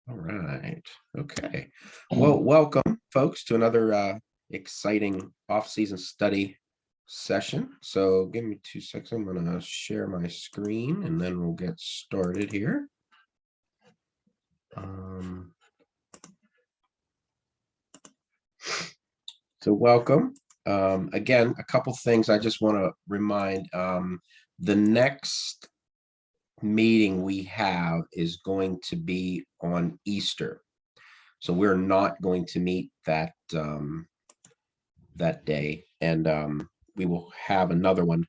All right. Okay. Well, welcome, folks, to another exciting off-season study session. So give me 2 seconds. I'm going to share my screen and then we'll get started here. So welcome. Again, a couple things I just want to remind. The next meeting we have is going to be on Easter. So we're not going to meet that that day, and we will have another one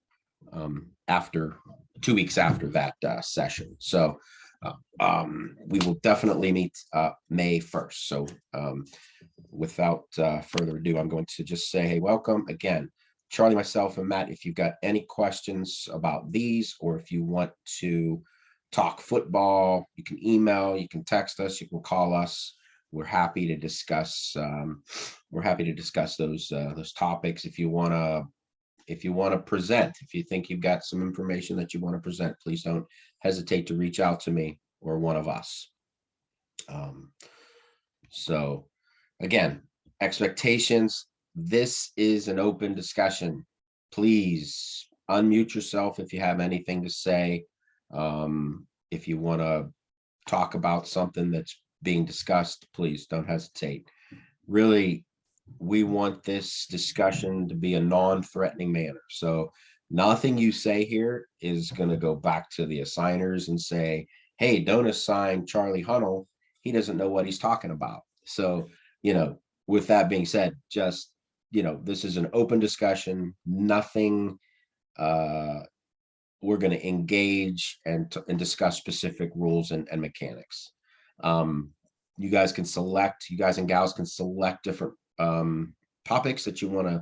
after 2 weeks after that session. So we will definitely meet May 1st. So without further ado, I'm going to just say, hey, welcome again. Charlie, myself, and Matt, if you've got any questions about these, or if you want to talk football, you can email, you can text us, you can call us. We're happy to discuss. We're happy to discuss those topics. If you want to present, if you think you've got some information that you want to present, please don't hesitate to reach out to me or one of us. So again, expectations. This is an open discussion. Please unmute yourself if you have anything to say. If you want to talk about something that's being discussed, please don't hesitate. Really, we want this discussion to be a non-threatening manner. So nothing you say here is going to go back to the assigners and say, hey, don't assign Charlie Hunnell. He doesn't know what he's talking about. So, with that being said, just, this is an open discussion, nothing, we're going to engage and discuss specific rules and mechanics. You guys and gals can select different topics that you want to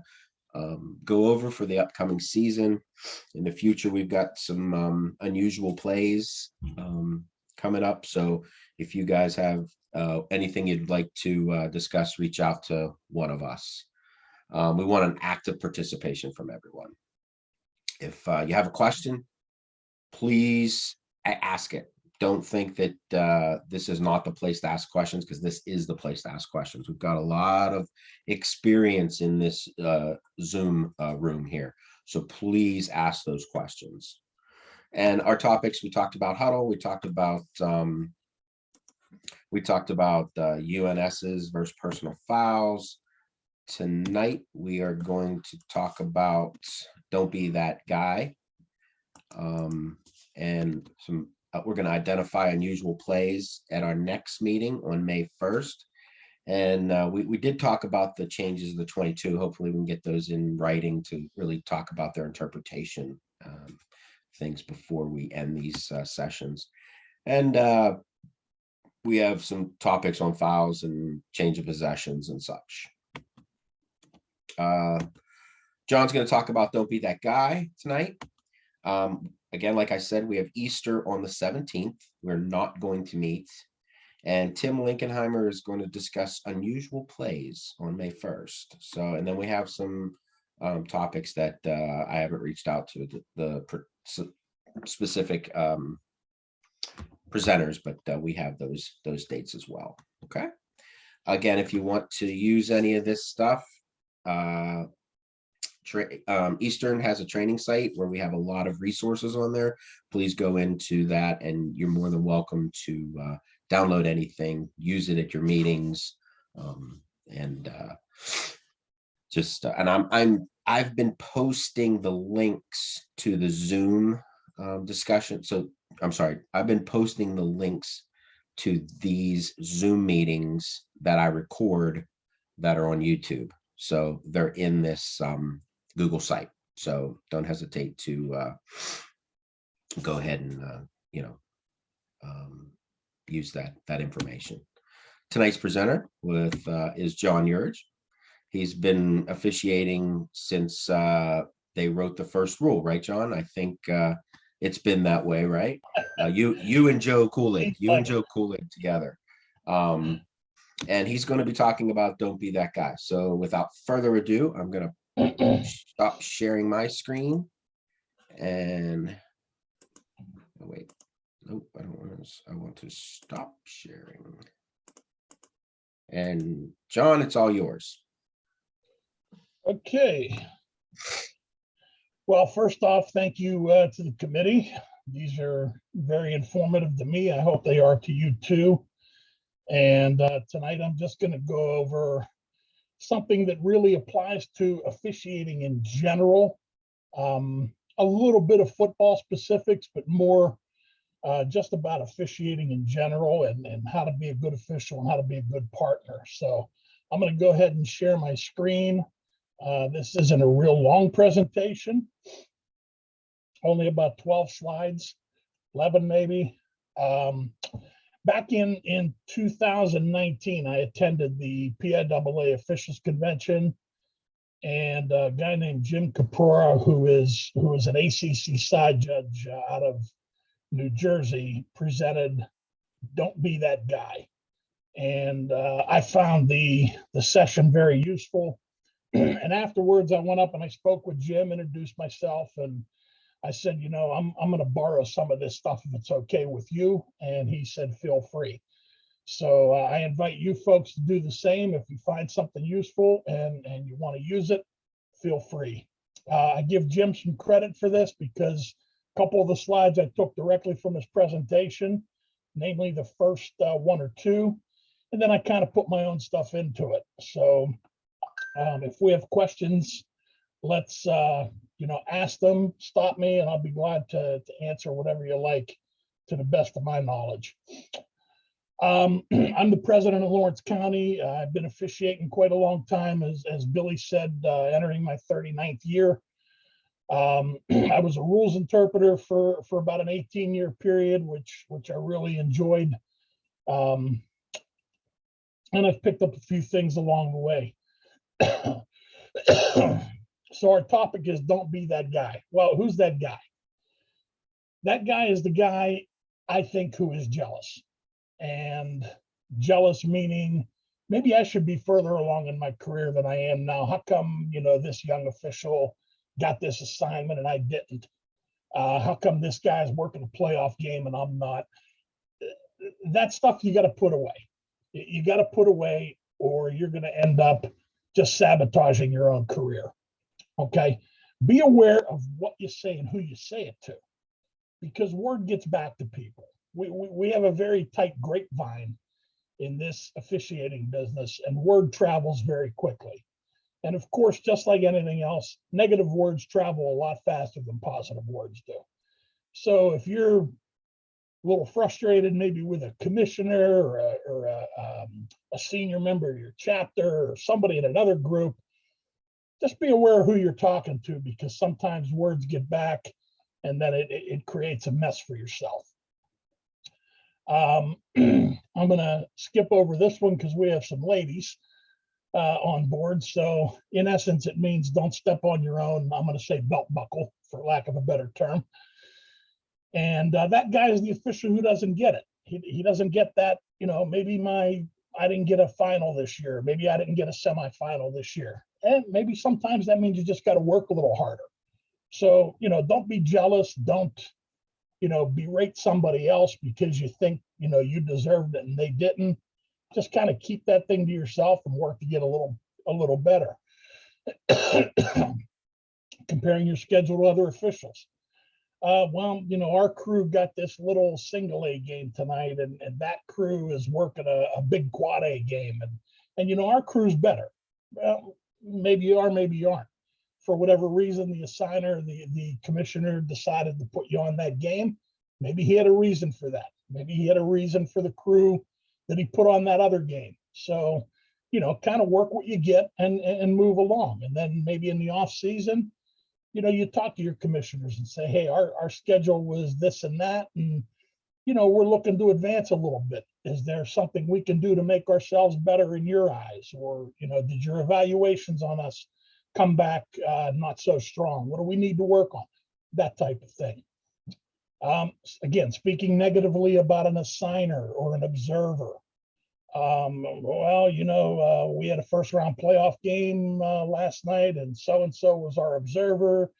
go over for the upcoming season. In the future, we've got some unusual plays coming up. So if you guys have anything you'd like to discuss, reach out to one of us. We want an active participation from everyone. If you have a question, please ask it. Don't think that this is not the place to ask questions, because this is the place to ask questions. We've got a lot of experience in this Zoom room here. So please ask those questions. And our topics, we talked about huddle. We talked about UNSs versus personal fouls. Tonight, we are going to talk about don't be that guy. And we're going to identify unusual plays at our next meeting on May 1st. And we did talk about the changes of the 22. Hopefully we can get those in writing to really talk about their interpretation things before we end these sessions. And we have some topics on fouls and change of possessions and such. John's going to talk about don't be that guy tonight. Again, like I said, we have Easter on the 17th. We're not going to meet. And Tim Linkenheimer is going to discuss unusual plays on May 1st. So, and then we have some topics that I haven't reached out to the specific presenters, but we have those dates as well. Okay. Again, if you want to use any of this stuff, Eastern has a training site where we have a lot of resources on there. Please go into that, and you're more than welcome to download anything, use it at your meetings, and I've been posting the links to the Zoom discussion. So I'm sorry, I've been posting the links to these Zoom meetings that I record that are on YouTube. So they're in this Google site. So don't hesitate to go ahead and use that information. Tonight's presenter is John Urge. He's been officiating since they wrote the first rule, right, John? I think it's been that way, right? You and Joe Cooling together. And he's going to be talking about don't be that guy. So without further ado, I'm going to stop sharing my screen. And wait, nope, I don't want to. I want to stop sharing. And John, it's all yours. Okay. Well, first off, thank you to the committee. These are very informative to me. I hope they are to you too. And tonight I'm just going to go over something that really applies to officiating in general. A little bit of football specifics, but more just about officiating in general and how to be a good official and how to be a good partner. So I'm going to go ahead and share my screen. This isn't a real long presentation, only about 12 slides, 11 maybe. Back in 2019, I attended the PIAA Officials Convention, and a guy named Jim Caprora, who is an ACC side judge out of New Jersey, presented "Don't Be That Guy," and I found the session very useful. And afterwards, I went up and I spoke with Jim, introduced myself, and I said, I'm going to borrow some of this stuff if it's okay with you. And he said, feel free. So I invite you folks to do the same. If you find something useful and you want to use it, feel free. I give Jim some credit for this because a couple of the slides I took directly from his presentation, namely the first one or two, and then I kind of put my own stuff into it. So if we have questions, let's ask them, stop me, and I'll be glad to answer whatever you like to the best of my knowledge. I'm the president of Lawrence County. I've been officiating quite a long time, as Billy said, entering my 39th year. I was a rules interpreter for about an 18-year period, which I really enjoyed. And I've picked up a few things along the way. So our topic is don't be that guy. Well, who's that guy? That guy is the guy, I think, who is jealous. And jealous meaning maybe I should be further along in my career than I am now. How come, this young official got this assignment and I didn't? How come this guy's working a playoff game and I'm not? That stuff you got to put away. You got to put away, or you're going to end up just sabotaging your own career. Okay. Be aware of what you say and who you say it to, because word gets back to people. We have a very tight grapevine in this officiating business, and word travels very quickly. And of course, just like anything else, negative words travel a lot faster than positive words do. So if you're a little frustrated, maybe with a commissioner or a senior member of your chapter or somebody in another group, just be aware of who you're talking to, because sometimes words get back and then it creates a mess for yourself. I'm going to skip over this one because we have some ladies on board. So in essence, it means don't step on your own. I'm going to say belt buckle, for lack of a better term. And that guy is the official who doesn't get it. He doesn't get that, maybe I didn't get a final this year. Maybe I didn't get a semifinal this year. And maybe sometimes that means you just got to work a little harder. So, don't be jealous. Don't, berate somebody else because you think, you deserved it and they didn't. Just kind of keep that thing to yourself and work to get a little better. Comparing your schedule to other officials. Our crew got this little single A game tonight, and that crew is working a big quad A game. And our crew's better. Well, maybe you are, maybe you aren't. For whatever reason, the assigner, the commissioner decided to put you on that game. Maybe he had a reason for that. Maybe he had a reason for the crew that he put on that other game. So, kind of work what you get and move along. And then maybe in the off season, you talk to your commissioners and say, hey, our schedule was this and that. And, we're looking to advance a little bit. Is there something we can do to make ourselves better in your eyes? Or, did your evaluations on us come back not so strong? What do we need to work on? That type of thing. Again, speaking negatively about an assigner or an observer. We had a first round playoff game last night, and so was our observer.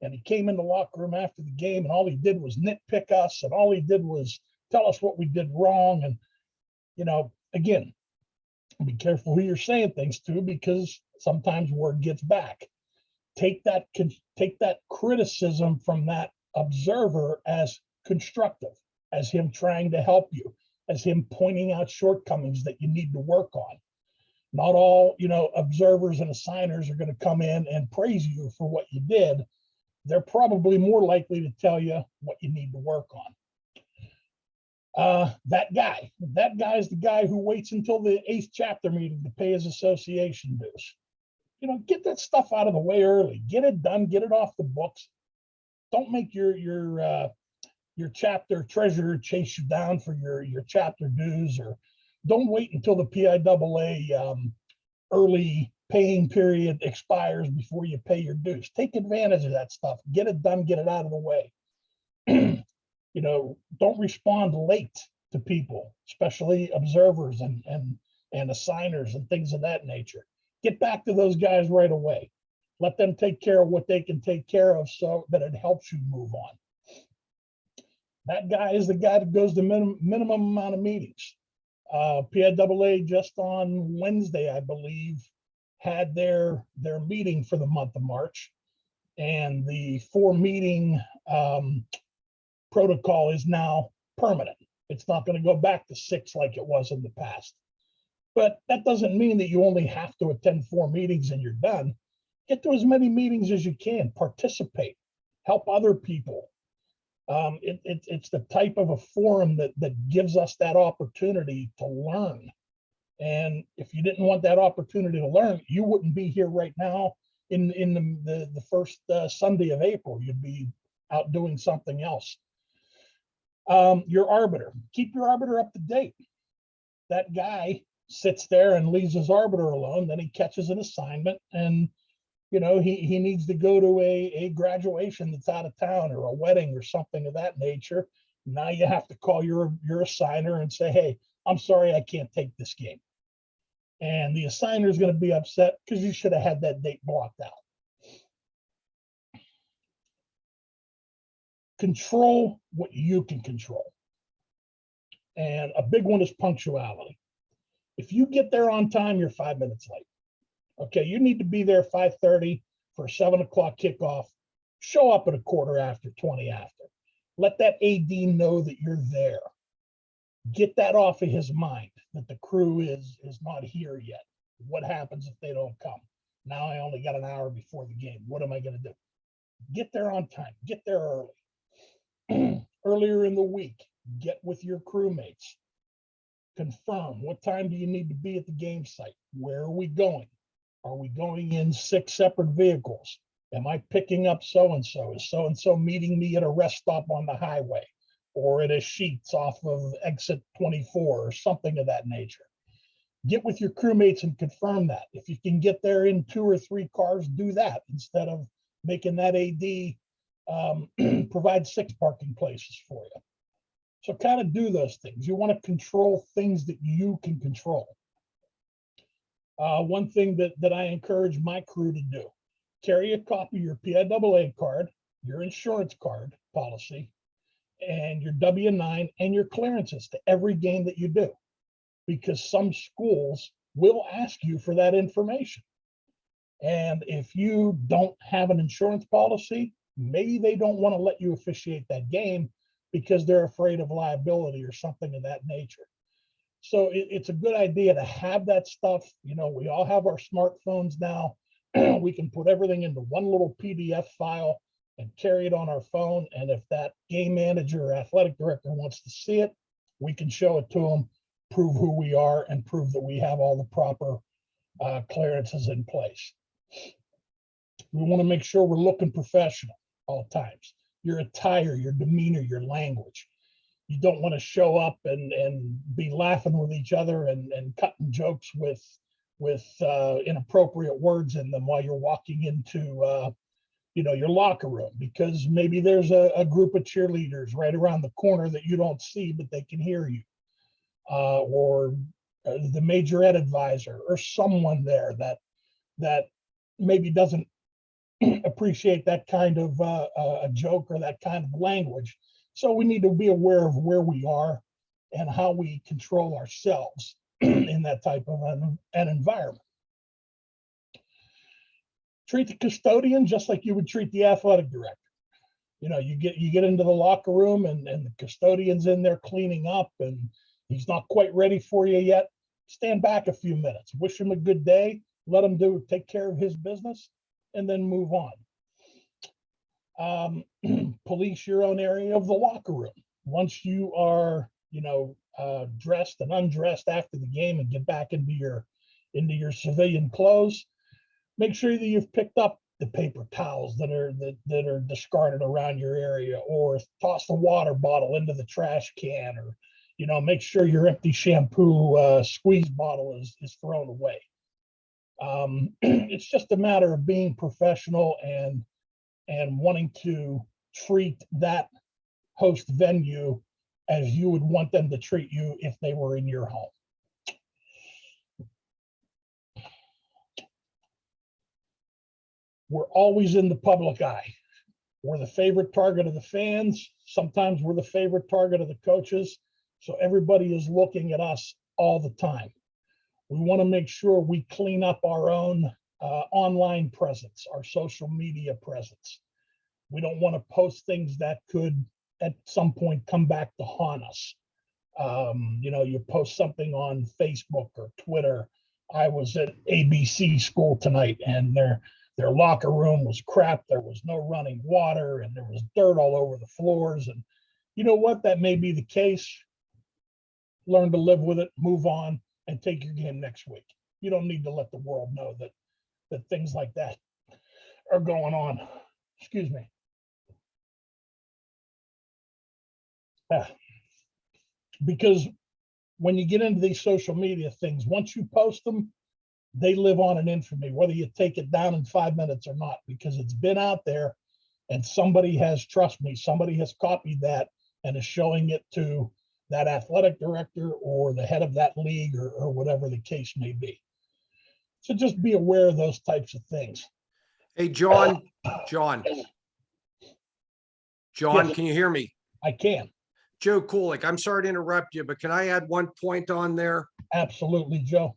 And he came in the locker room after the game, and all he did was nitpick us, and all he did was tell us what we did wrong. And, again, Be careful who you're saying things to, because sometimes word gets back. Take that criticism from that observer as constructive, as him trying to help you, as him pointing out shortcomings that you need to work on. Not all, observers and assigners are going to come in and praise you for what you did. They're probably more likely to tell you what you need to work on. That guy is the guy who waits until the 8th chapter meeting to pay his association dues. Get that stuff out of the way early. Get it done. Get it off the books. Don't make your chapter treasurer chase you down for your chapter dues, or don't wait until the PIAA early paying period expires before you pay your dues. Take advantage of that stuff. Get it done. Get it out of the way. Don't respond late to people, especially observers and assigners and things of that nature. Get back to those guys right away. Let them take care of what they can take care of so that it helps you move on. That guy is the guy that goes the minimum amount of meetings. PIAA just on Wednesday, I believe, had their meeting for the month of March, and the 4-meeting protocol is now permanent. It's not going to go back to 6 like it was in the past. But that doesn't mean that you only have to attend 4 meetings and you're done. Get to as many meetings as you can. Participate. Help other people. It's the type of a forum that gives us that opportunity to learn. And if you didn't want that opportunity to learn, you wouldn't be here right now in the first Sunday of April. You'd be out doing something else. Your arbiter. Keep your arbiter up to date. That guy sits there and leaves his arbiter alone. Then he catches an assignment, and he needs to go to a graduation that's out of town, or a wedding or something of that nature. Now you have to call your assigner and say, hey, I'm sorry, I can't take this game. And the assigner is going to be upset because you should have had that date blocked out. Control what you can control. And a big one is punctuality. If you get there on time, you're 5 minutes late. Okay, you need to be there 5:30 for a 7 o'clock kickoff. Show up at a quarter after, 20 after. Let that AD know that you're there. Get that off of his mind, that the crew is not here yet. What happens if they don't come? Now I only got an hour before the game. What am I going to do? Get there on time. Get there early. Earlier in the week, get with your crewmates. Confirm, what time do you need to be at the game site? Where are we going? Are we going in 6 separate vehicles? Am I picking up so-and-so? Is so-and-so meeting me at a rest stop on the highway, or at a Sheets off of exit 24, or something of that nature? Get with your crewmates and confirm that. If you can get there in 2 or 3 cars, do that instead of making that AD provide 6 parking places for you. So kind of do those things. You want to control things that you can control. One thing that I encourage my crew to do: carry a copy of your PIAA card, your insurance card policy, and your W-9 and your clearances to every game that you do, because some schools will ask you for that information. And if you don't have an insurance policy, maybe they don't want to let you officiate that game because they're afraid of liability or something of that nature. So it's a good idea to have that stuff. We all have our smartphones now. We can put everything into one little PDF file and carry it on our phone. And if that game manager or athletic director wants to see it, we can show it to them, prove who we are, and prove that we have all the proper clearances in place. We want to make sure we're looking professional all times. Your attire, your demeanor, your language. You don't want to show up and be laughing with each other and cutting jokes with inappropriate words in them while you're walking into your locker room, because maybe there's a group of cheerleaders right around the corner that you don't see, but they can hear you, or the major ed advisor, or someone there that maybe doesn't appreciate that kind of a joke or that kind of language. So we need to be aware of where we are and how we control ourselves in that type of an environment. Treat the custodian just like you would treat the athletic director. You know, you get into the locker room and the custodian's in there cleaning up and he's not quite ready for you yet. Stand back a few minutes, wish him a good day, let him take care of his business, and then move on. Police your own area of the locker room. Once you are, dressed and undressed after the game and get back into your civilian clothes, make sure that you've picked up the paper towels that are discarded around your area, or toss the water bottle into the trash can, or make sure your empty shampoo squeeze bottle is thrown away. It's just a matter of being professional and wanting to treat that host venue as you would want them to treat you if they were in your home. We're always in the public eye. We're the favorite target of the fans. Sometimes we're the favorite target of the coaches. So everybody is looking at us all the time. We want to make sure we clean up our own online presence, our social media presence. We don't want to post things that could at some point come back to haunt us. You post something on Facebook or Twitter. I was at ABC school tonight and their locker room was crap. There was no running water and there was dirt all over the floors. And you know what? That may be the case. Learn to live with it, move on, and take your game next week. You don't need to let the world know that things like that are going on. Excuse me. Because when you get into these social media things, once you post them, they live on in infamy, whether you take it down in 5 minutes or not, because it's been out there and somebody has, trust me, somebody has copied that and is showing it to that athletic director or the head of that league or whatever the case may be. So just be aware of those types of things. Hey, John, Yes. Can you hear me? I can. Joe Kulik, I'm sorry to interrupt you, but can I add one point on there? Absolutely, Joe.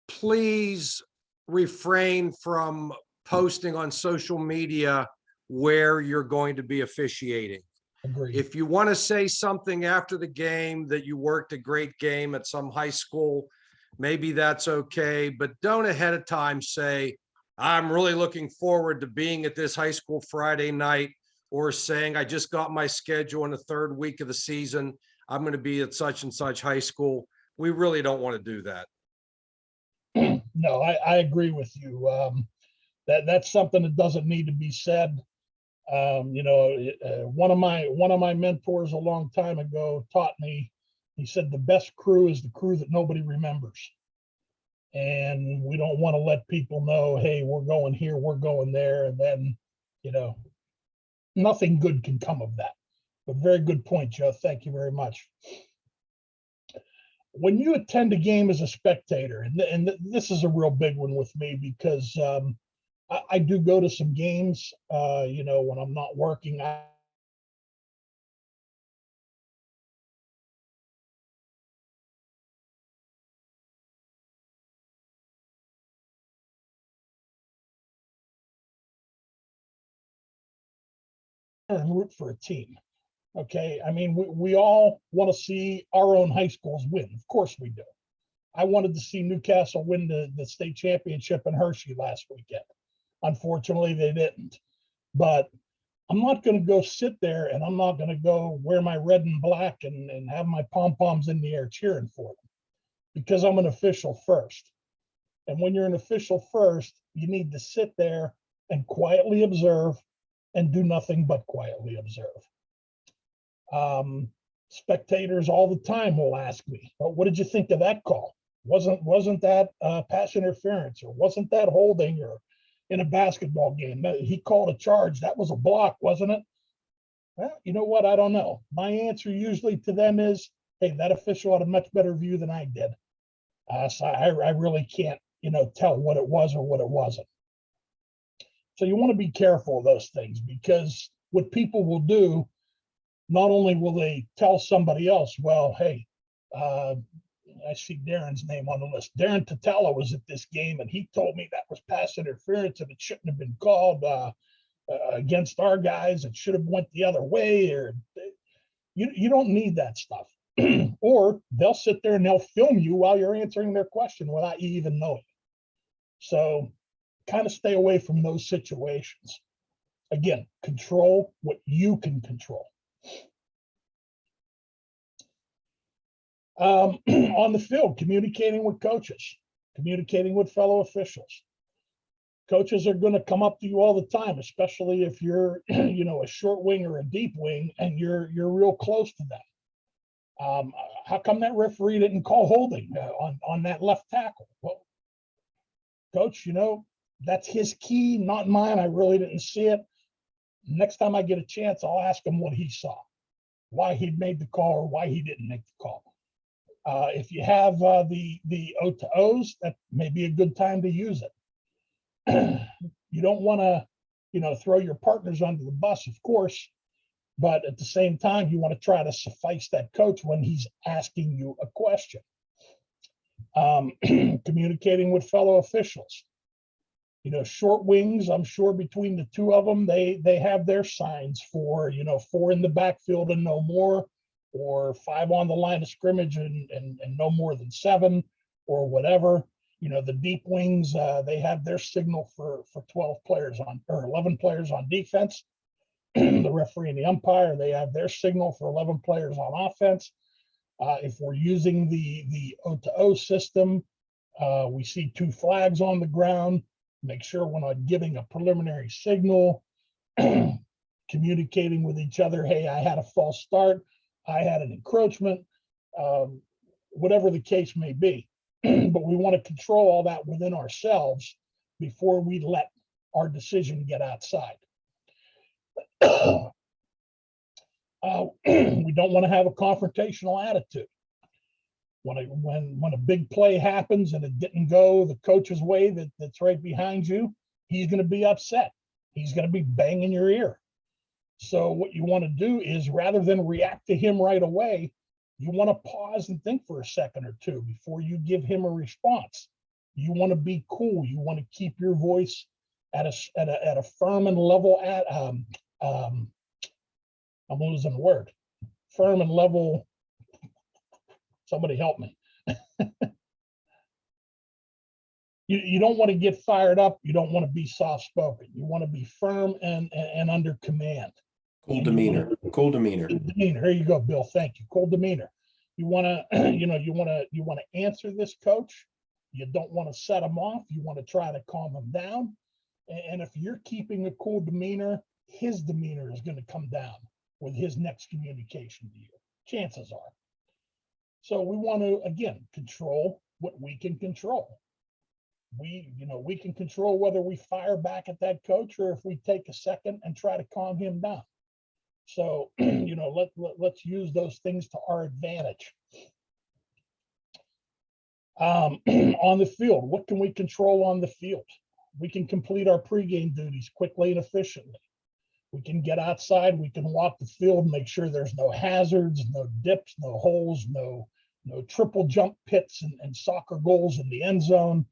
Please refrain from posting on social media where you're going to be officiating. Agreed. If you want to say something after the game that you worked a great game at some high school, maybe that's okay, but don't ahead of time say, I'm really looking forward to being at this high school Friday night, or saying, I just got my schedule in the third week of the season. I'm going to be at such and such high school. We really don't want to do that. No, I agree with you. That's something that doesn't need to be said. One of my mentors a long time ago taught me, he said, the best crew is the crew that nobody remembers. And we don't want to let people know, hey, we're going here, we're going there. And then, nothing good can come of that. But very good point, Joe. Thank you very much. When you attend a game as a spectator, and this is a real big one with me because I do go to some games, when I'm not working. And root for a team. Okay. I mean, we all want to see our own high schools win. Of course we do. I wanted to see Newcastle win the state championship in Hershey last weekend. Unfortunately, they didn't. But I'm not going to go sit there and I'm not going to go wear my red and black and have my pom-poms in the air cheering for them, because I'm an official first. And when you're an official first, you need to sit there and quietly observe and do nothing but quietly observe. Spectators all the time will ask me, well, what did you think of that call? Wasn't that pass interference, or wasn't that holding, or in a basketball game, he called a charge, that was a block, wasn't it? Well, you know what? I don't know. My answer usually to them is, hey, that official had a much better view than I did. So I really can't, tell what it was or what it wasn't. So you want to be careful of those things, because what people will do, not only will they tell somebody else, well, hey, I see Darren's name on the list. Darren Tatella was at this game, and he told me that was pass interference and it shouldn't have been called against our guys. It should have went the other way. Or you don't need that stuff. Or they'll sit there and they'll film you while you're answering their question without you even knowing. So kind of stay away from those situations. Again, control what you can control. On the field, communicating with coaches, communicating with fellow officials. Coaches are going to come up to you all the time, especially if you're, a short wing or a deep wing, and you're real close to them. How come that referee didn't call holding on that left tackle? Well, coach, that's his key, not mine. I really didn't see it. Next time I get a chance, I'll ask him what he saw, why he made the call or why he didn't make the call. If you have the O to O's, that may be a good time to use it. You don't want to, throw your partners under the bus, of course, but at the same time, you want to try to suffice that coach when he's asking you a question. Communicating with fellow officials. Short wings, I'm sure between the two of them, they have their signs for, 4 in the backfield and no more, or 5 on the line of scrimmage and no more than 7, or whatever. The deep wings, they have their signal for 12 players or 11 players on defense. The referee and the umpire, they have their signal for 11 players on offense. If we're using the O to O system, we see 2 flags on the ground. Make sure we're not giving a preliminary signal, communicating with each other. Hey, I had a false start. I had an encroachment, whatever the case may be. But we want to control all that within ourselves before we let our decision get outside. We don't want to have a confrontational attitude. When a big play happens and it didn't go the coach's way that's right behind you, he's going to be upset. He's going to be banging your ear. So what you want to do is, rather than react to him right away, you want to pause and think for a second or two before you give him a response. You want to be cool. You want to keep your voice at a firm and level I'm losing the word. Firm and level. Somebody help me. You don't want to get fired up. You don't want to be soft-spoken. You want to be firm and under command. Cool demeanor. Cool demeanor. Demeanor. Here you go, Bill. Thank you. Cool demeanor. You want to, you want to answer this coach. You don't want to set him off. You want to try to calm him down. And if you're keeping a cool demeanor, his demeanor is going to come down with his next communication to you. Chances are. So we want to, again, control what we can control. We can control whether we fire back at that coach or if we take a second and try to calm him down. So, let's use those things to our advantage. On the field, what can we control on the field? We can complete our pregame duties quickly and efficiently. We can get outside, we can walk the field, make sure there's no hazards, no dips, no holes, no triple jump pits and soccer goals in the end zone.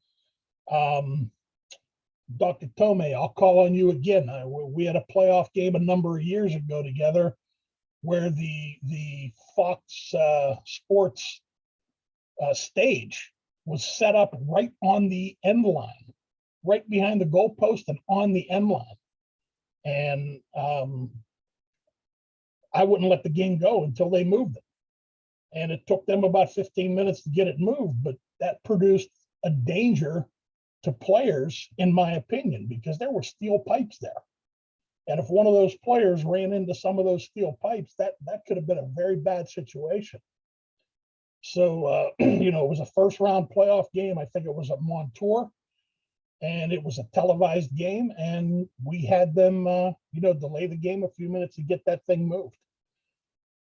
Dr. Tomei, I'll call on you again. We had a playoff game a number of years ago together where the Fox Sports stage was set up right on the end line, right behind the goalpost and on the end line. And I wouldn't let the game go until they moved it. And it took them about 15 minutes to get it moved, but that produced a danger to players, in my opinion, because there were steel pipes there. And if one of those players ran into some of those steel pipes, that could have been a very bad situation. So, it was a first round playoff game. I think it was at Montour, and it was a televised game. And we had them, delay the game a few minutes to get that thing moved.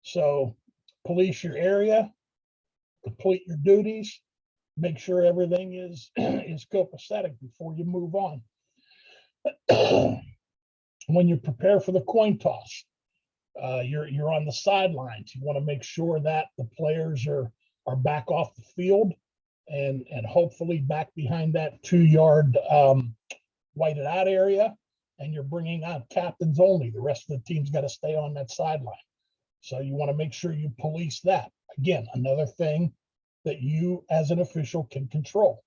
So police your area, complete your duties, make sure everything is copacetic before you move on. When you prepare for the coin toss, you're on the sidelines. You want to make sure that the players are are back off the field and hopefully back behind that 2-yard whited out area, and you're bringing out captains only. The rest of the team's got to stay on that sideline. So you want to make sure you police that. Again, another thing that you as an official can control.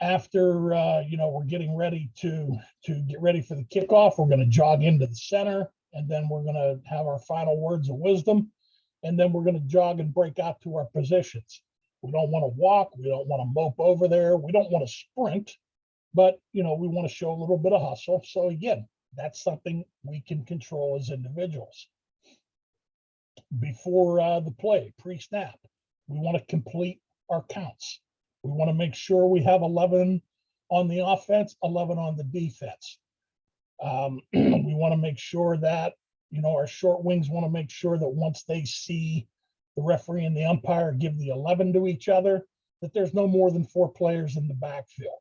After we're getting ready to get ready for the kickoff, we're going to jog into the center, and then we're going to have our final words of wisdom, and then we're going to jog and break out to our positions. We don't want to walk, we don't want to mope over there, we don't want to sprint, but we want to show a little bit of hustle. So again, that's something we can control as individuals. Before the play, pre-snap, we want to complete our counts. We want to make sure we have 11 on the offense, 11 on the defense. We want to make sure that, our short wings want to make sure that once they see the referee and the umpire give the 11 to each other, that there's no more than 4 players in the backfield.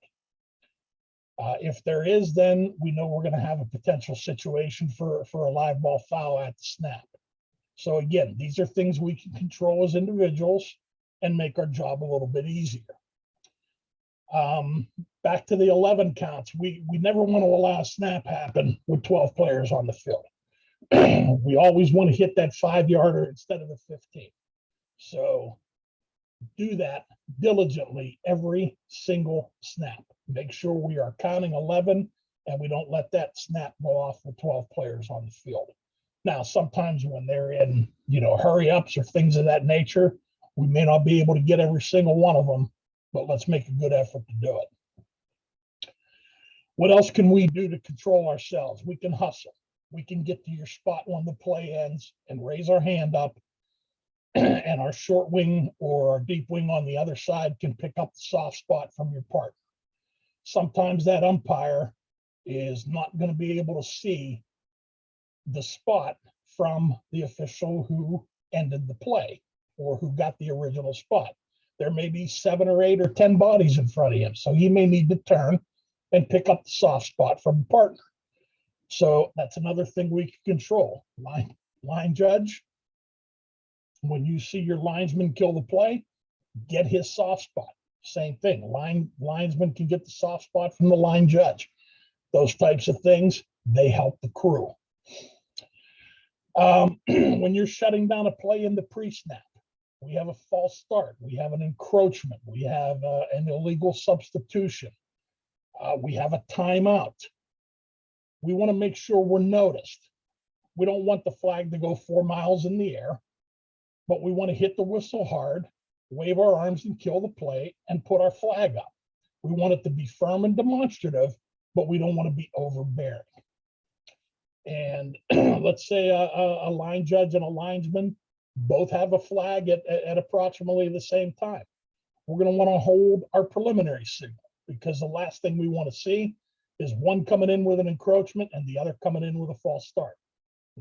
If there is, then we know we're going to have a potential situation for a live ball foul at the snap. So again, these are things we can control as individuals and make our job a little bit easier. Back to the 11 counts. We never want to allow a snap happen with 12 players on the field. We always want to hit that 5-yarder instead of the 15. So do that diligently every single snap. Make sure we are counting 11 and we don't let that snap go off with 12 players on the field. Now, sometimes when they're in, hurry ups or things of that nature, we may not be able to get every single one of them, but let's make a good effort to do it. What else can we do to control ourselves? We can hustle. We can get to your spot when the play ends and raise our hand up, and our short wing or our deep wing on the other side can pick up the soft spot from your partner. Sometimes that umpire is not going to be able to see the spot from the official who ended the play or who got the original spot. There may be 7 or 8 or 10 bodies in front of him, so he may need to turn and pick up the soft spot from a partner. So that's another thing we can control. Line judge, when you see your linesman kill the play, get his soft spot. Same thing. Linesman can get the soft spot from the line judge. Those types of things, they help the crew. When you're shutting down a play in the pre-snap, we have a false start, we have an encroachment, we have an illegal substitution, we have a timeout. We want to make sure we're noticed. We don't want the flag to go 4 miles in the air, but we want to hit the whistle hard, wave our arms and kill the play and put our flag up. We want it to be firm and demonstrative, but we don't want to be overbearing. And let's say a line judge and a linesman both have a flag at approximately the same time. We're going to want to hold our preliminary signal, because the last thing we want to see is one coming in with an encroachment and the other coming in with a false start.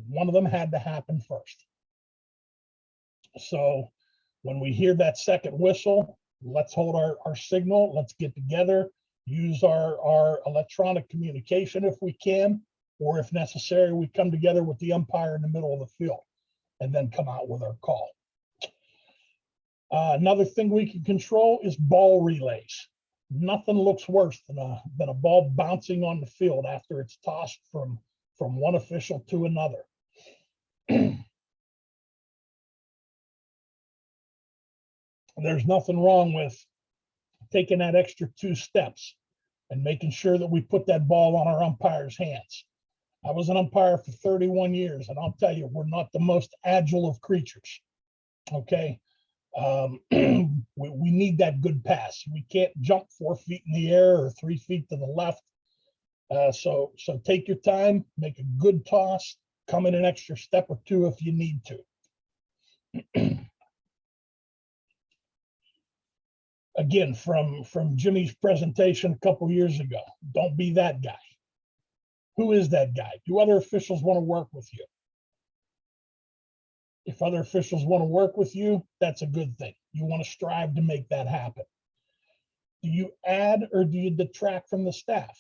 One of them had to happen first. So when we hear that second whistle, let's hold our signal. Let's get together, use our electronic communication if we can, or if necessary, we come together with the umpire in the middle of the field and then come out with our call. Another thing we can control is ball relays. Nothing looks worse than a ball bouncing on the field after it's tossed from one official to another. There's nothing wrong with taking that extra 2 steps and making sure that we put that ball on our umpire's hands. I was an umpire for 31 years, and I'll tell you, we're not the most agile of creatures. Okay. We need that good pass. We can't jump 4 feet in the air or 3 feet to the left. So take your time, make a good toss, come in an extra step or 2 if you need to. Again, from Jimmy's presentation a couple years ago, don't be that guy. Who is that guy? Do other officials want to work with you? If other officials want to work with you, that's a good thing. You want to strive to make that happen. Do you add or do you detract from the staff?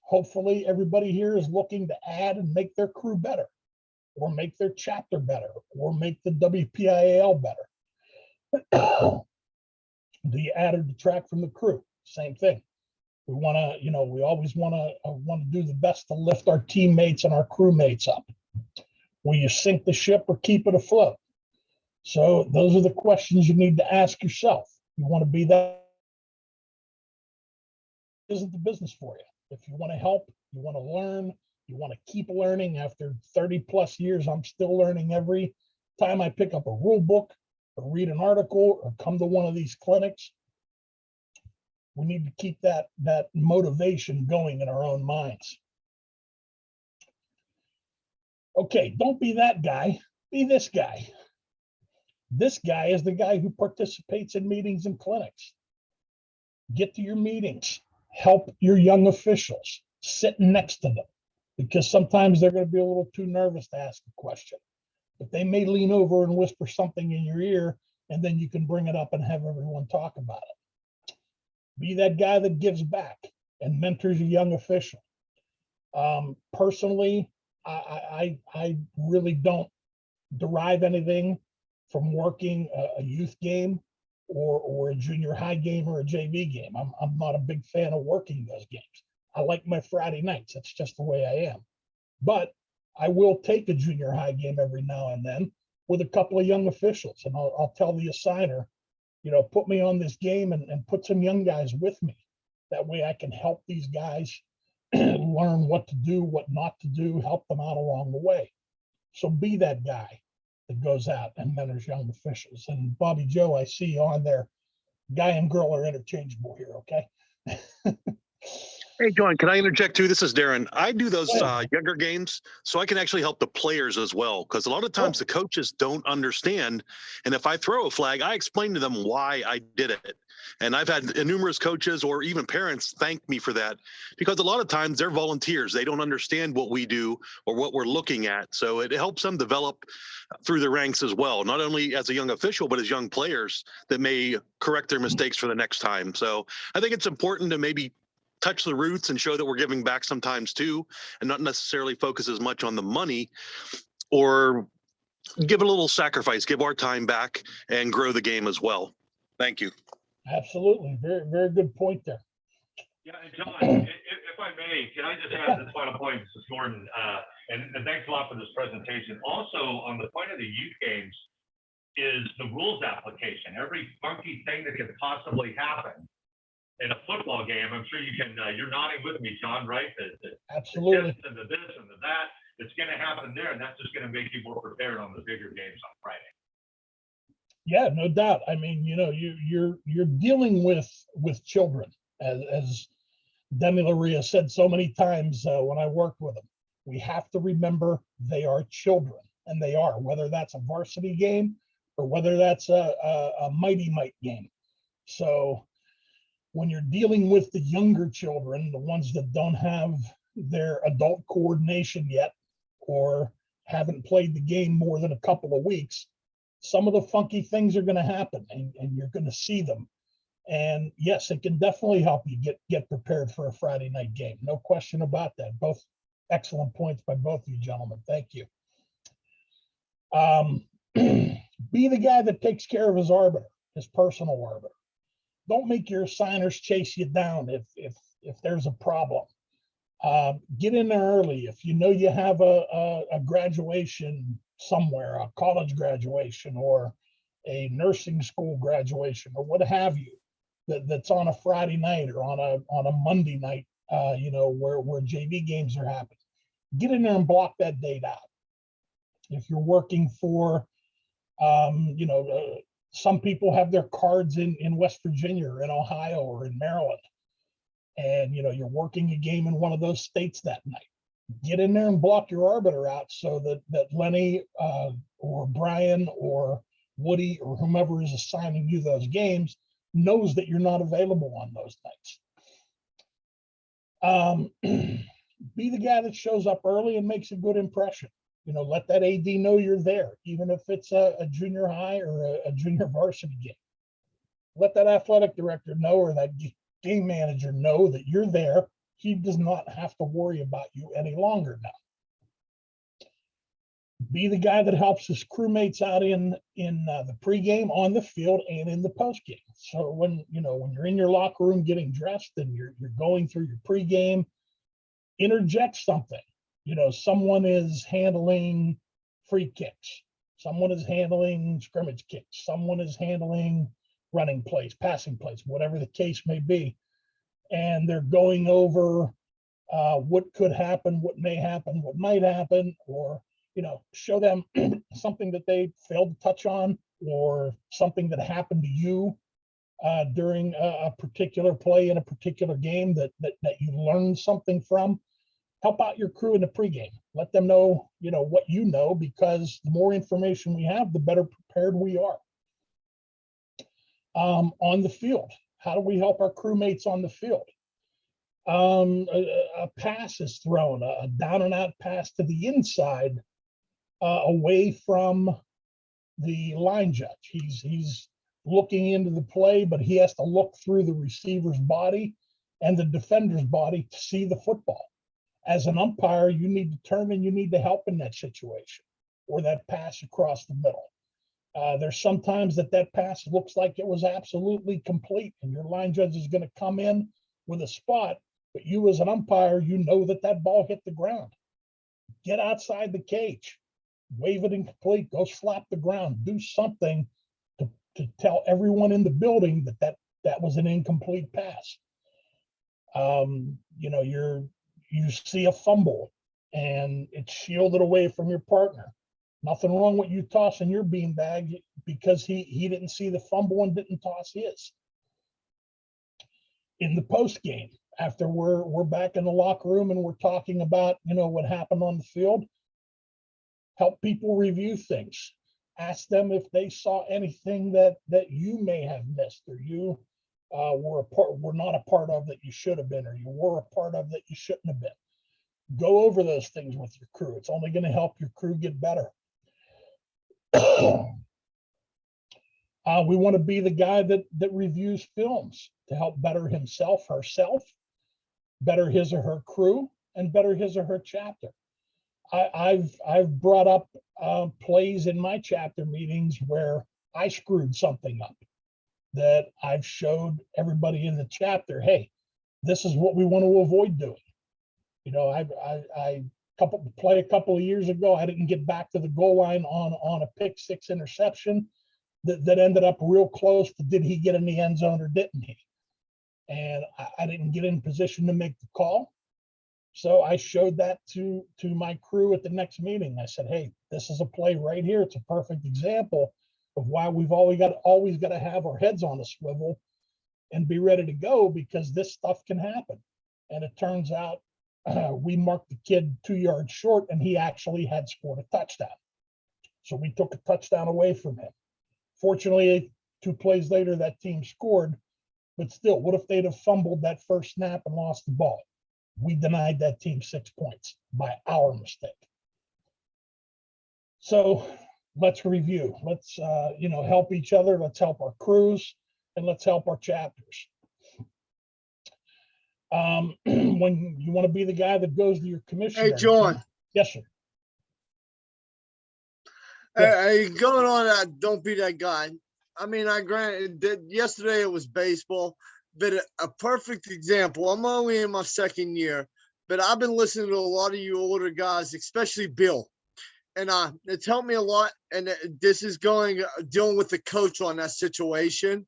Hopefully everybody here is looking to add and make their crew better. or make their chapter better, or make the WPIAL better. Do you add or detract from the crew? Same thing. We want to, we always want to do the best to lift our teammates and our crewmates up. Will you sink the ship or keep it afloat? So those are the questions you need to ask yourself. You want to be that isn't the business for you. If you want to help, you want to learn, you want to keep learning. After 30 plus years, I'm still learning every time I pick up a rule book or read an article or come to one of these clinics. We need to keep that motivation going in our own minds. Okay, don't be that guy, be this guy. This guy is the guy who participates in meetings and clinics. Get to your meetings, help your young officials, sit next to them, because sometimes they're going to be a little too nervous to ask a question, but they may lean over and whisper something in your ear, and then you can bring it up and have everyone talk about it. Be that guy that gives back and mentors a young official. Personally, I really don't derive anything from working a youth game or a junior high game or a JV game. I'm not a big fan of working those games. I like my Friday nights. That's just the way I am. But I will take a junior high game every now and then with a couple of young officials, and I'll tell the assigner, put me on this game and put some young guys with me. That way I can help these guys learn what to do, what not to do, help them out along the way. So be that guy that goes out and mentors young officials. And Bobby Joe, I see you on there. Guy and girl are interchangeable here, okay? Hey, John, can I interject too? This is Darren. I do those younger games so I can actually help the players as well, because a lot of times the coaches don't understand. And if I throw a flag, I explain to them why I did it. And I've had numerous coaches or even parents thank me for that, because a lot of times they're volunteers. They don't understand what we do or what we're looking at. So it helps them develop through the ranks as well, not only as a young official, but as young players that may correct their mistakes for the next time. So I think it's important to maybe touch the roots and show that we're giving back sometimes too, and not necessarily focus as much on the money, or give a little sacrifice, give our time back and grow the game as well. Thank you. Absolutely. Very, very good point there. Yeah, and John, if I may, can I just add this final point? This is Gordon, and thanks a lot for this presentation. Also, on the point of the youth games is the rules application. Every funky thing that could possibly happen in a football game, I'm sure you can, you're nodding with me, John, right? Absolutely. The this and the that, it's going to happen there, and that's just going to make you more prepared on the bigger games on Friday. Yeah, no doubt. I mean, you're dealing with children, as Demi Laria said so many times when I worked with them. We have to remember they are children, and they are, whether that's a varsity game or whether that's a Mighty Might game. So when you're dealing with the younger children, the ones that don't have their adult coordination yet or haven't played the game more than a couple of weeks, some of the funky things are going to happen, and you're going to see them. And yes, it can definitely help you get prepared for a Friday night game. No question about that. Both excellent points by both of you gentlemen. Thank you. Be the guy that takes care of his arbiter, his personal arbiter. Don't make your assigners chase you down if there's a problem. Get in there early. If you know you have a graduation somewhere, a college graduation or a nursing school graduation or what have you, that's on a Friday night or on a Monday night, where JV games are happening. Get in there and block that date out. If you're working for, some people have their cards in West Virginia or in Ohio or in Maryland, and you're working a game in one of those states that night. Get in there and block your arbiter out so that Lenny or Brian or Woody or whomever is assigning you those games knows that you're not available on those nights. Be the guy that shows up early and makes a good impression. Let that AD know you're there, even if it's a junior high or a junior varsity game. Let that athletic director know or that game manager know that you're there. He does not have to worry about you any longer now. Be the guy that helps his crewmates out in the pregame, on the field, and in the postgame. So when you're in your locker room getting dressed and you're going through your pregame, interject something. Someone is handling free kicks, someone is handling scrimmage kicks, someone is handling running plays, passing plays, whatever the case may be, and they're going over what could happen, what may happen, what might happen, or show them something that they failed to touch on, or something that happened to you during a particular play in a particular game that you learned something from. Help out your crew in the pregame. Let them know, what you know, because the more information we have, the better prepared we are. On the field, how do we help our crewmates on the field? A pass is thrown, a down and out pass to the inside, away from the line judge. He's looking into the play, but he has to look through the receiver's body and the defender's body to see the football. As an umpire, you need to turn and you need to help in that situation, or that pass across the middle. There's sometimes that pass looks like it was absolutely complete, and your line judge is going to come in with a spot, but you as an umpire, that ball hit the ground. Get outside the cage, wave it incomplete, go slap the ground, do something to tell everyone in the building that was an incomplete pass. You see a fumble and it's shielded away from your partner. Nothing wrong with you tossing your beanbag because he didn't see the fumble and didn't toss his. In the post game, after we're back in the locker room and we're talking about what happened on the field, help people review things. Ask them if they saw anything that you may have missed, or you were not a part of that you should have been, or you were a part of that you shouldn't have been. Go over those things with your crew. It's only going to help your crew get better. We want to be the guy that reviews films to help better himself, herself, better his or her crew, and better his or her chapter. I've brought up plays in my chapter meetings where I screwed something up, that I've showed everybody in the chapter, hey, this is what we want to avoid doing. I play a couple of years ago, I didn't get back to the goal line on a pick six interception that ended up real close to, did he get in the end zone or didn't he? And I didn't get in position to make the call. So I showed that to my crew at the next meeting. I said, hey, this is a play right here. It's a perfect example of why we've always got to have our heads on a swivel and be ready to go, because this stuff can happen. And it turns out we marked the kid 2 yards short, and he actually had scored a touchdown. So we took a touchdown away from him. Fortunately, 2 plays later, that team scored. But still, what if they'd have fumbled that first snap and lost the ball? We denied that team 6 points by our mistake. So let's review. Let's help each other. Let's help our crews, and let's help our chapters. When you want to be the guy that goes to your commissioner. Hey, John. Yes, sir. Hey, going on that, don't be that guy. I mean, I granted that yesterday it was baseball, but a perfect example. I'm only in my second year, but I've been listening to a lot of you older guys, especially Bill. And it's helped me a lot. And this is dealing with the coach on that situation.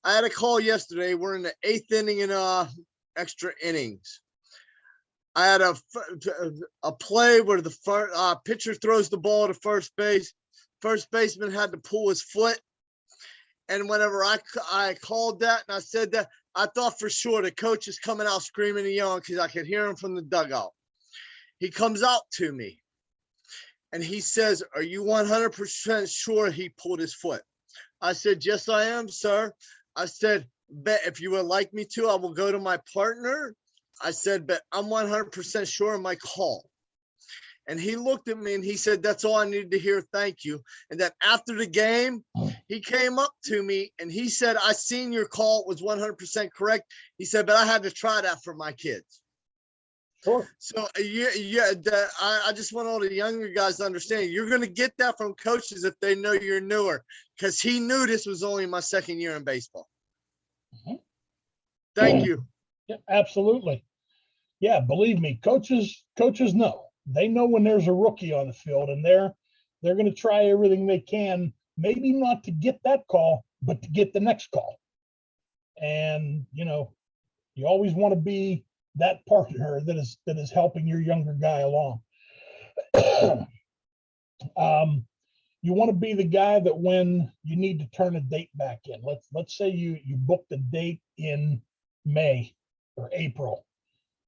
I had a call yesterday. We're in the 8th inning in extra innings. I had a play where the pitcher throws the ball to first base. First baseman had to pull his foot. And whenever I called that and I said that, I thought for sure the coach is coming out screaming and yelling, because I could hear him from the dugout. He comes out to me and he says, "Are you 100% sure he pulled his foot?" I said, "Yes, I am, sir." I said, "Bet if you would like me to, I will go to my partner." I said, "But I'm 100% sure of my call." And he looked at me and he said, "That's all I needed to hear. Thank you." And then after the game, he came up to me and he said, "I seen your call. It was 100% correct." He said, "But I had to try that for my kids." Sure. So I just want all the younger guys to understand you're going to get that from coaches if they know you're newer, because he knew this was only my second year in baseball. Mhm. Thank you. Yeah, absolutely. Yeah, believe me, coaches know. They know when there's a rookie on the field, and they're going to try everything they can, maybe not to get that call, but to get the next call. And you always want to be that partner that is helping your younger guy along. You want to be the guy that when you need to turn a date back in, let's say you booked a date in May or April,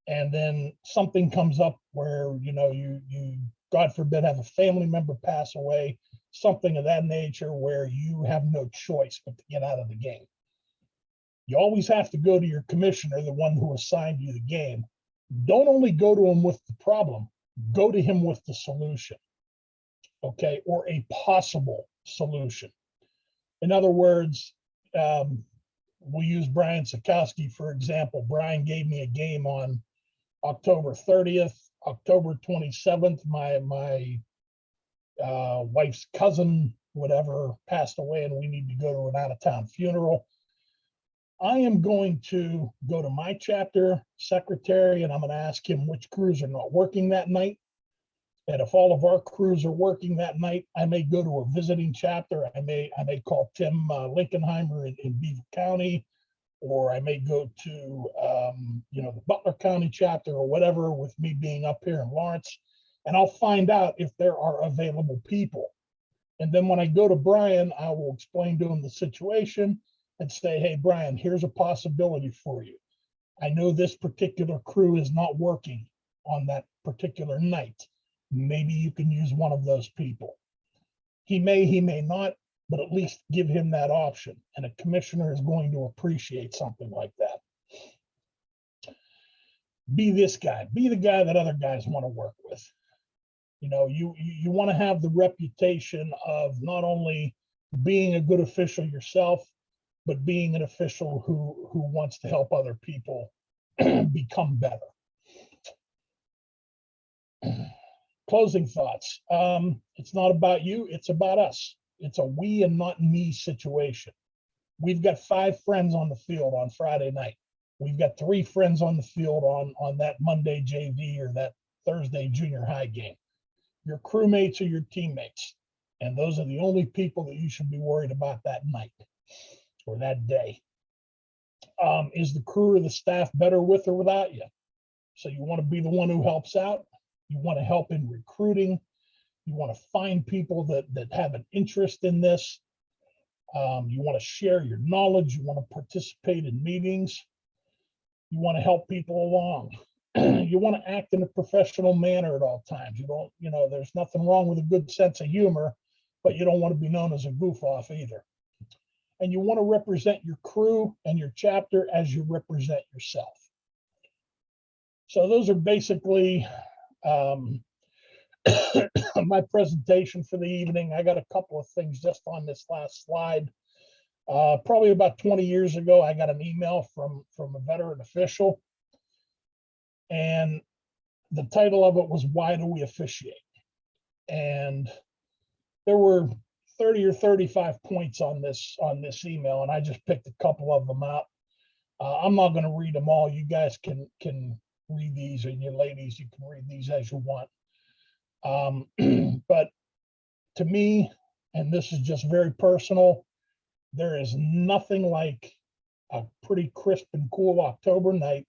and then something comes up where you God forbid have a family member pass away, something of that nature where you have no choice but to get out of the game. You always have to go to your commissioner, the one who assigned you the game. Don't only go to him with the problem, go to him with the solution, okay, or a possible solution. In other words, we'll use Brian Sikowski, for example. Brian gave me a game on October 30th, October 27th. My wife's cousin, whatever, passed away, and we need to go to an out-of-town funeral. I am going to go to my chapter secretary, and I'm going to ask him which crews are not working that night. And if all of our crews are working that night, I may go to a visiting chapter. I may call Tim Linkenheimer in Beaver County, or I may go to the Butler County chapter or whatever, with me being up here in Lawrence, and I'll find out if there are available people. And then when I go to Brian, I will explain to him the situation and say, hey, Brian, here's a possibility for you. I know this particular crew is not working on that particular night. Maybe you can use one of those people. He may not, but at least give him that option. And a commissioner is going to appreciate something like that. Be this guy, be the guy that other guys want to work with. You want to have the reputation of not only being a good official yourself, but being an official who wants to help other people become better. Closing thoughts. It's not about you, it's about us. It's a we and not me situation. We've got 5 friends on the field on Friday night. We've got 3 friends on the field on that Monday JV or that Thursday junior high game. Your crewmates are your teammates, and those are the only people that you should be worried about that night or that day. Is the crew or the staff better with or without you? So you want to be the one who helps out. You want to help in recruiting. You want to find people that have an interest in this. You want to share your knowledge. You want to participate in meetings. You want to help people along. You want to act in a professional manner at all times. There's nothing wrong with a good sense of humor, but you don't want to be known as a goof off either. And you want to represent your crew and your chapter as you represent yourself. So those are basically my presentation for the evening. I got a couple of things just on this last slide. Probably about 20 years ago, I got an email from a veteran official, and the title of it was, "Why Do We Officiate?" And there were 30 or 35 points on this email, and I just picked a couple of them out. I'm not going to read them all. You guys can read these, and you ladies, you can read these as you want. But to me, and this is just very personal, there is nothing like a pretty crisp and cool October night,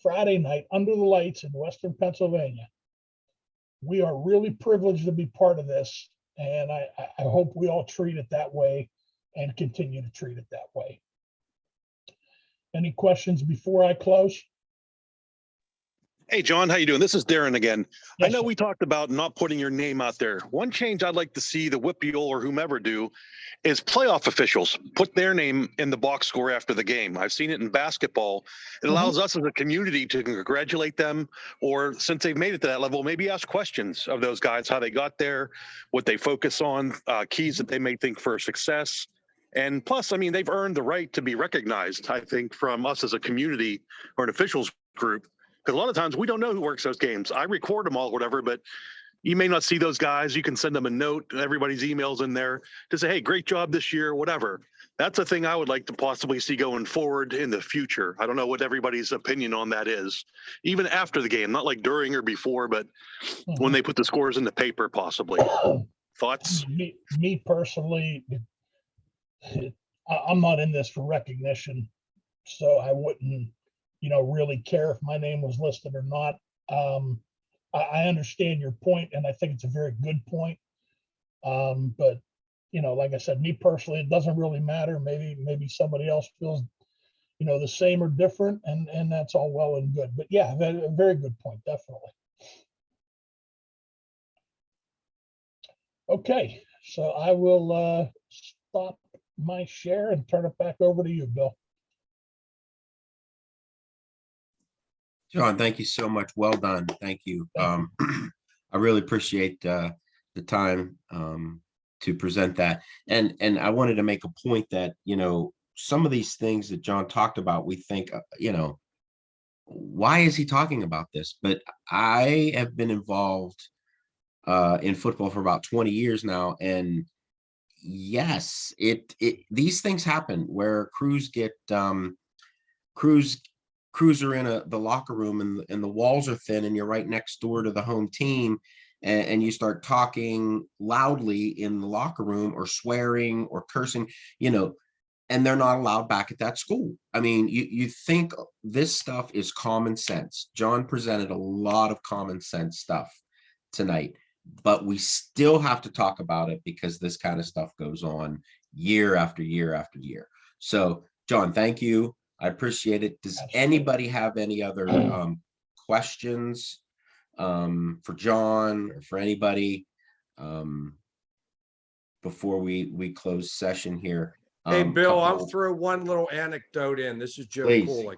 Friday night, under the lights in Western Pennsylvania. We are really privileged to be part of this, and I hope we all treat it that way and continue to treat it that way. Any questions before I close? Hey, John, how you doing? This is Darren again. Yes, I know sir. we talked about not putting your name out there. One change I'd like to see the WPIAL or whomever do is playoff officials put their name in the box score after the game. I've seen it in basketball. It allows us as a community to congratulate them, or since they've made it to that level, maybe ask questions of those guys, how they got there, what they focus on, keys that they may think for success. And plus, I mean, they've earned the right to be recognized, I think, from us as a community or an officials group. Because a lot of times we don't know who works those games. I record them all, whatever, but you may not see those guys. You can send them a note. Everybody's emails in there to say, hey, great job this year, whatever. That's a thing I would like to possibly see going forward in the future. I don't know what everybody's opinion on that is, even after the game, not like during or before, but when they put the scores in the paper, possibly. Thoughts? Me personally, I'm not in this for recognition, so I wouldn't, really care if my name was listed or not. I understand your point, and I think it's a very good point. But like I said, me personally, it doesn't really matter. Maybe somebody else feels, the same or different, and that's all well and good. But yeah, a very good point, definitely. Okay, so I will stop my share and turn it back over to you, Bill. John, thank you so much. Well done. Thank you. Thank I really appreciate the time to present that. And I wanted to make a point that, some of these things that John talked about, we think, why is he talking about this? But I have been involved in football for about 20 years now. And yes, these things happen where crews get crews are in the locker room and the walls are thin and you're right next door to the home team, and you start talking loudly in the locker room or swearing or cursing, and they're not allowed back at that school. I mean, you think this stuff is common sense. John presented a lot of common sense stuff tonight, but we still have to talk about it because this kind of stuff goes on year after year after year. So John, thank you. I appreciate it. Does anybody have any other questions for John or for anybody before we close session here? Hey, Bill, I'll throw one little anecdote in. This is Joe Please. Kulik.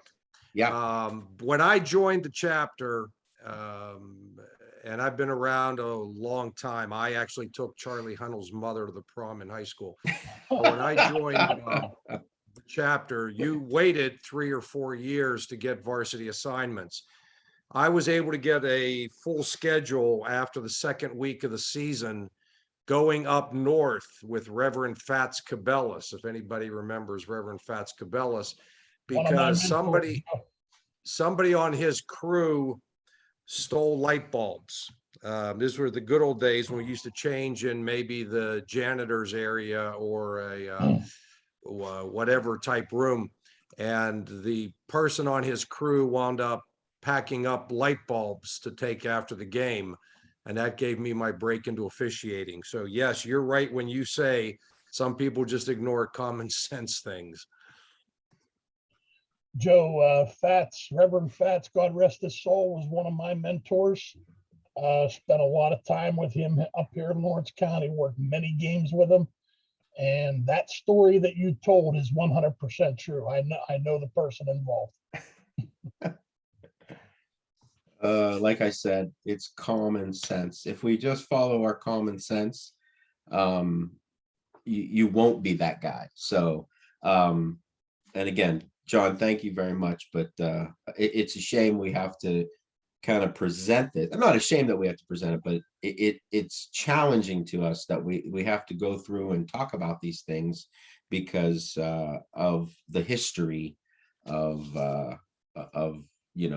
Yeah. When I joined the chapter, and I've been around a long time, I actually took Charlie Hunnell's mother to the prom in high school. But when I joined the chapter, you waited 3 or 4 years to get varsity assignments. I was able to get a full schedule after the second week of the season, going up north with Reverend Fats Cabellas, if anybody remembers Reverend Fats Cabellas, because somebody on his crew stole light bulbs. These were the good old days when we used to change in maybe the janitor's area or a whatever type room, and the person on his crew wound up packing up light bulbs to take after the game, and that gave me my break into officiating. So yes, you're right when you say some people just ignore common sense things. Joe, Reverend Fats, God rest his soul, was one of my mentors. Spent a lot of time with him up here in Lawrence County, worked many games with him. And that story that you told is 100% true. I know the person involved. Like I said, it's common sense. If we just follow our common sense, you won't be that guy. So, and again, John, thank you very much. But it's a shame we have to kind of present it. I'm not ashamed that we have to present it, but it's challenging to us that we have to go through and talk about these things because of the history of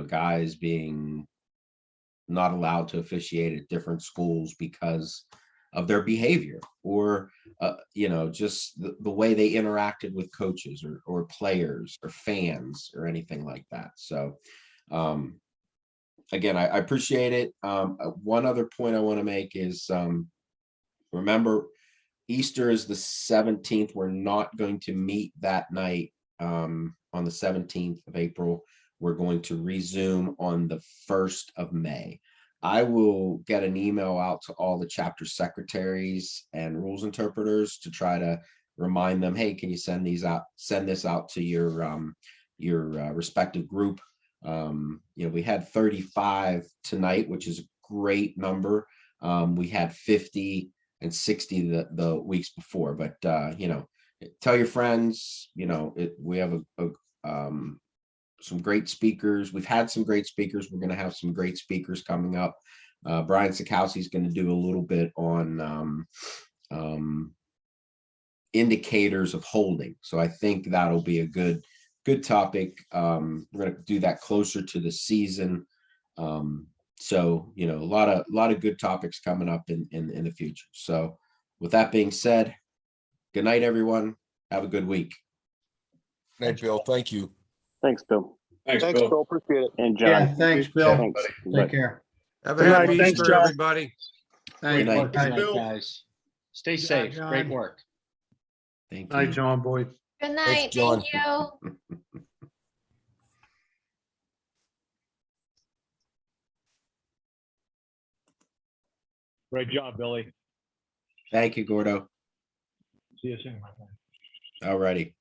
guys being not allowed to officiate at different schools because of their behavior or just the way they interacted with coaches or players or fans or anything like that. So again, I appreciate it. One other point I want to make is remember, Easter is the 17th. We're not going to meet that night on the 17th of April. We're going to resume on the 1st of May. I will get an email out to all the chapter secretaries and rules interpreters to try to remind them, hey, can you send this out to your respective group. We had 35 tonight, which is a great number. We had 50 and 60 the weeks before, but tell your friends, we have some great speakers. We've had some great speakers. We're going to have some great speakers coming up. Brian Sikowski is going to do a little bit on indicators of holding. So I think that'll be a good topic. We're going to do that closer to the season. So, you know, a lot of good topics coming up in the future. So with that being said, good night, everyone. Have a good week. Night, Bill. Thank you. Thanks, Bill. Thanks, Bill. Appreciate it. And John. Yeah, thanks, Bill. Thanks. Take care. Have a Good night. happy Thanks, Easter, John. everybody. Thank night. you. Thanks, Good night, Bill. guys. Stay Good safe. night, Great John. work. Thank Night, you. John Boy. Good Thanks, night. John. Thank you. Great job, Billy. Thank you, Gordo. See you soon, my friend. All righty.